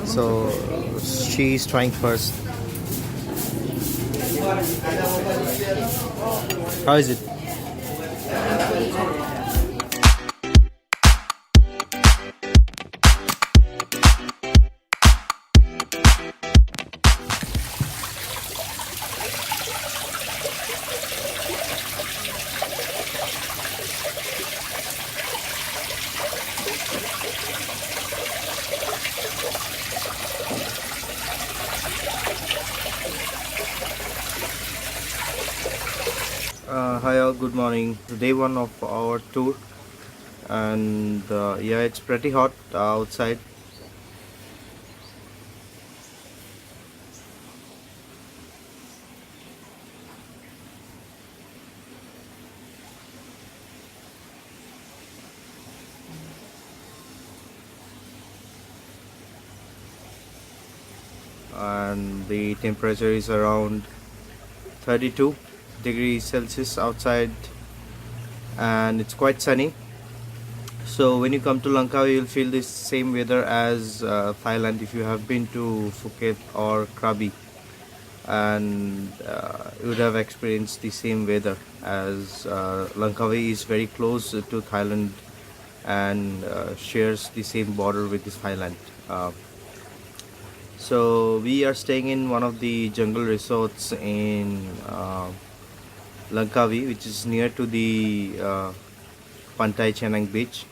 So she's trying first. How is it? Hi all, good morning. Day one of our tour, and yeah, it's pretty hot outside. And the temperature is around 32 degrees Celsius outside, and it's quite sunny. So when you come to Langkawi, you'll feel this same weather as Thailand if you have been to Phuket or Krabi, and you would have experienced the same weather as Langkawi is very close to Thailand and shares the same border with this Thailand. So we are staying in one of the jungle resorts in Langkawi, which is near to the Pantai Chenang beach,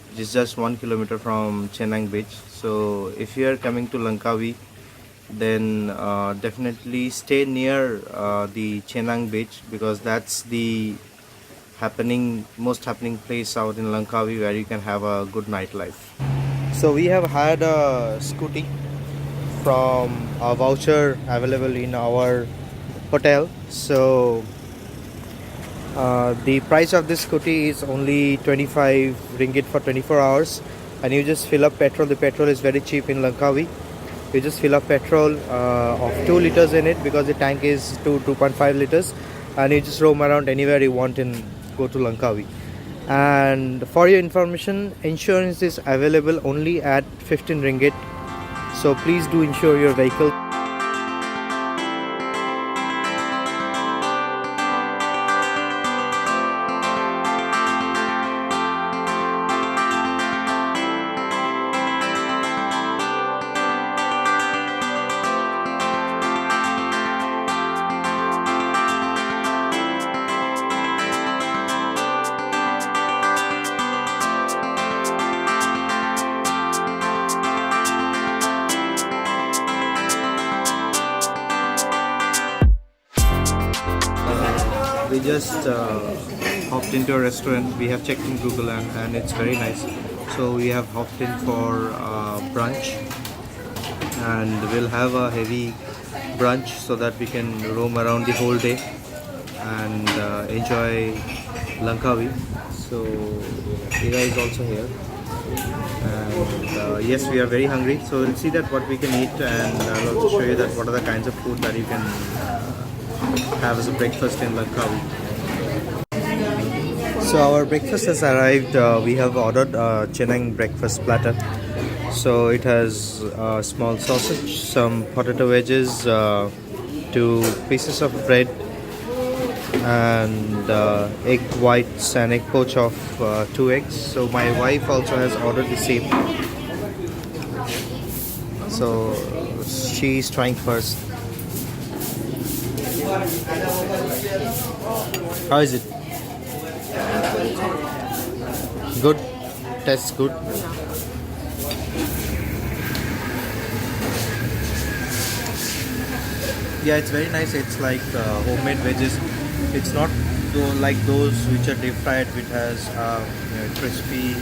which is just 1 kilometer from Chenang beach. So if you are coming to Langkawi, then definitely stay near the Chenang beach, because that's the most happening place out in Langkawi where you can have a good nightlife. So we have hired a scooty from a voucher available in our hotel. So the price of this scooty is only 25 ringgit for 24 hours, and you just fill up petrol. The petrol is very cheap in Langkawi. You just fill up petrol of 2 liters in it, because the tank is 2.5 liters, and you just roam around anywhere you want and go to Langkawi. And for your information, insurance is available only at 15 ringgit, so please do insure your vehicle. We just hopped into a restaurant. We have checked in Google, and it's very nice. So we have hopped in for brunch, and we'll have a heavy brunch so that we can roam around the whole day and enjoy Langkawi. So Ira is also here, and yes, we are very hungry, so we'll see that what we can eat, and I'll also show you that what are the kinds of food that you can have as a breakfast in Langkawi. So our breakfast has arrived. We have ordered a Chenang breakfast platter. So it has small sausage, some potato wedges, 2 pieces of bread, and egg whites and egg poach of 2 eggs. So my wife also has ordered the same. So she's trying first. How is it? Good? Tastes good? Yeah, it's very nice. It's like homemade veggies. It's not like those which are deep fried, which has crispy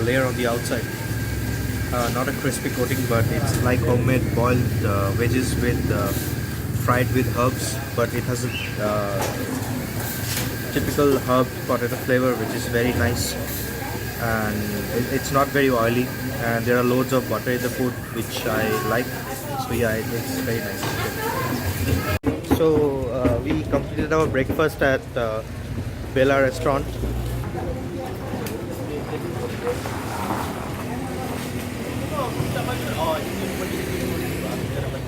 layer on the outside. Not a crispy coating, but it's like homemade boiled veggies with fried with herbs, but it has a typical herb potato flavor, which is very nice, and it's not very oily, and there are loads of butter in the food, which I like. So yeah, it's very nice. So we completed our breakfast at Bella restaurant.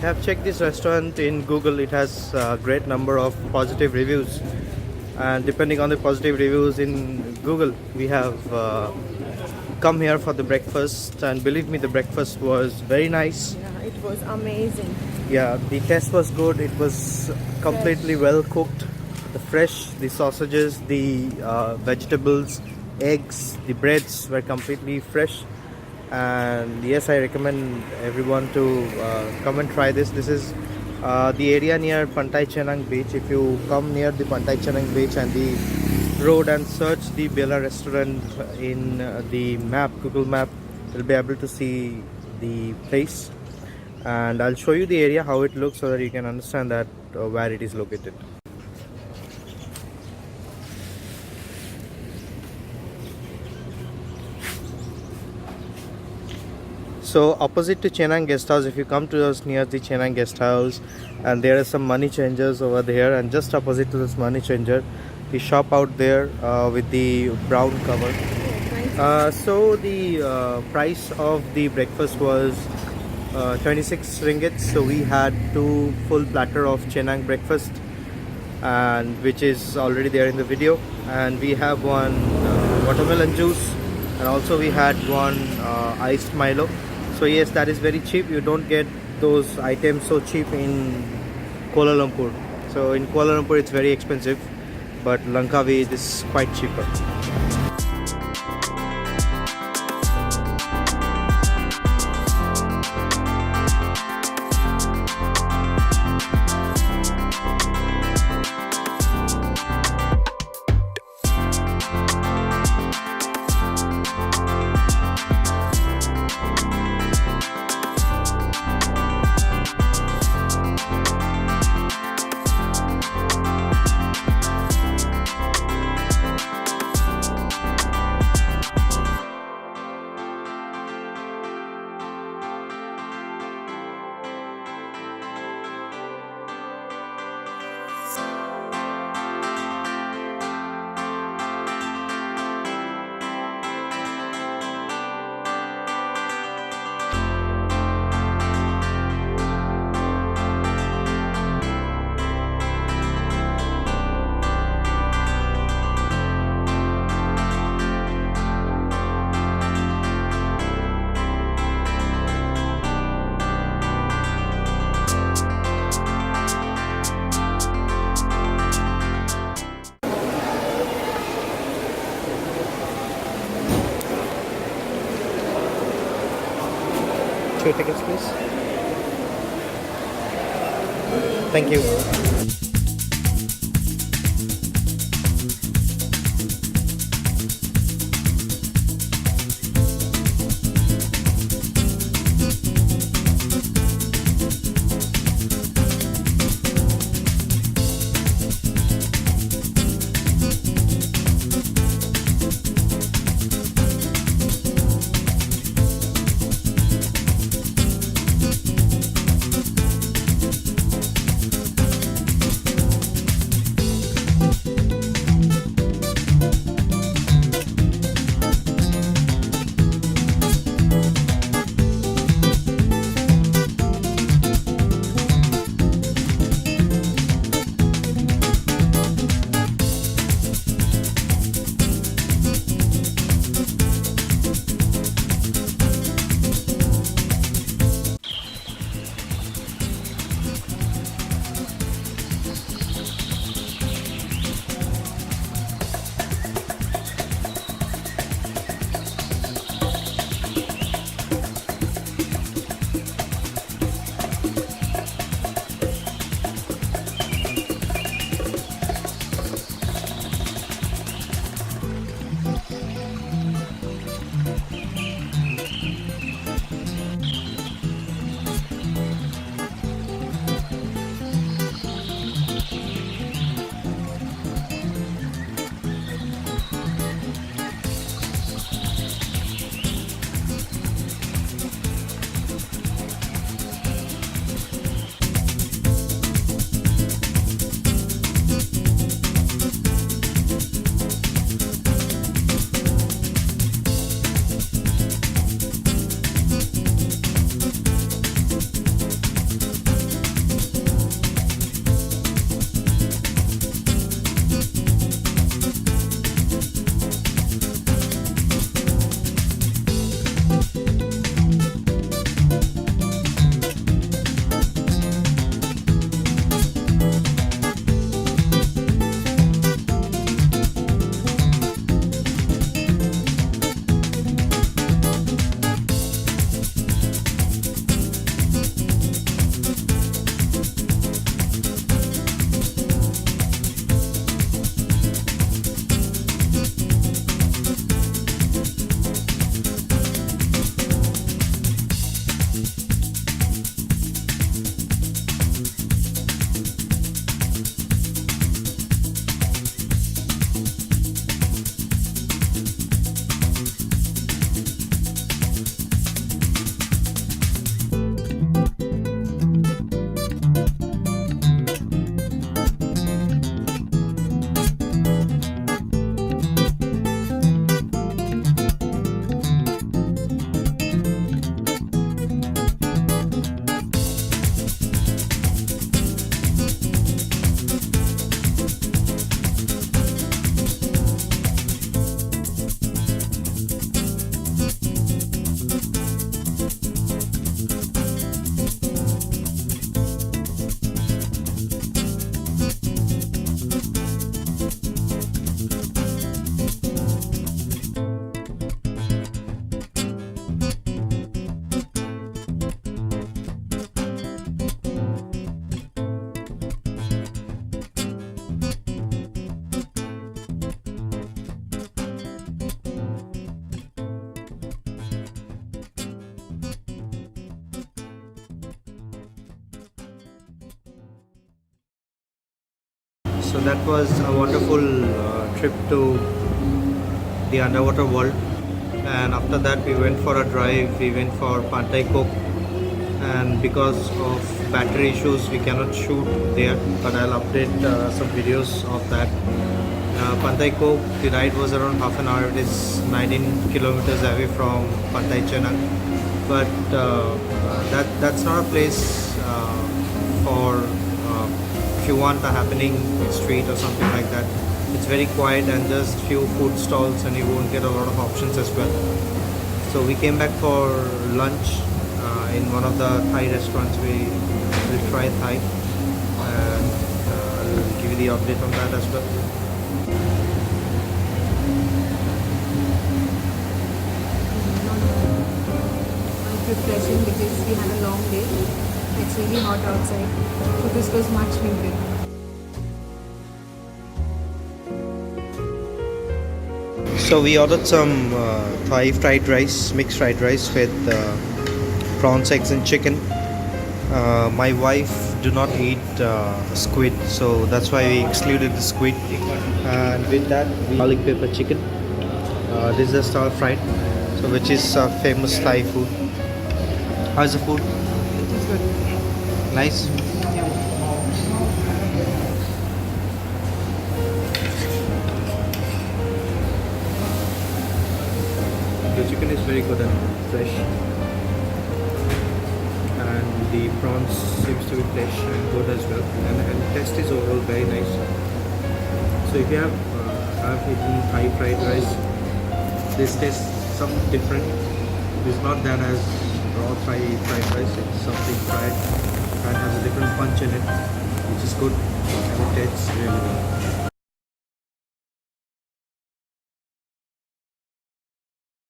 have checked this restaurant in Google. It has a great number of positive reviews, and depending on the positive reviews in Google, we have come here for the breakfast, and believe me, the breakfast was very nice. Yeah, it was amazing. Yeah, the taste was good. It was completely well cooked. The fresh, the sausages, the vegetables, eggs, the breads were completely fresh. And yes, I recommend everyone to come and try this. This is the area near Pantai Chenang beach. If you come near the Pantai Chenang beach and the road and search the Bela restaurant in the map, Google map, you'll be able to see the place. And I'll show you the area, how it looks, so that you can understand that where it is located. So opposite to Chenang guest house, if you come to us near the Chenang guest house, and there are some money changers over there, and just opposite to this money changer, the shop out there with the brown cover. So the price of the breakfast was 26 ringgit. So we had 2 full platter of Chenang breakfast, and which is already there in the video, and we have one watermelon juice, and also we had one iced Milo. So yes, that is very cheap. You don't get those items so cheap in Kuala Lumpur. So in Kuala Lumpur it's very expensive, but Langkawi this is quite cheaper. Two tickets, please. Thank you. So that was a wonderful trip to the underwater world, and after that we went for a drive. We went for Pantai Kok, and because of battery issues we cannot shoot there, but I'll update some videos of that. Pantai Kok, the ride was around half an hour. It is 19 kilometers away from Pantai Chenang, but that's not a place for if you want a happening street or something like that. It's very quiet and just few food stalls, and you won't get a lot of options as well. So we came back for lunch in one of the Thai restaurants. We will try Thai, and I'll give you the update on that as well. Refreshing because we had a long day. It's really hot outside, so this was much needed. So we ordered some Thai fried rice, mixed fried rice with prawns, eggs and chicken. My wife do not eat squid, so that's why we excluded the squid. And with that, garlic pepper chicken. This is stir fried, so which is famous Thai food. How's the food? It is good. Nice. The chicken is very good and fresh, and the prawns seems to be fresh and good as well, and taste is overall very nice. So if you have eaten Thai fried rice, this tastes something different. It's not that as raw Thai fried rice. It's something fried and has a different punch in it, which is good, and it tastes really well.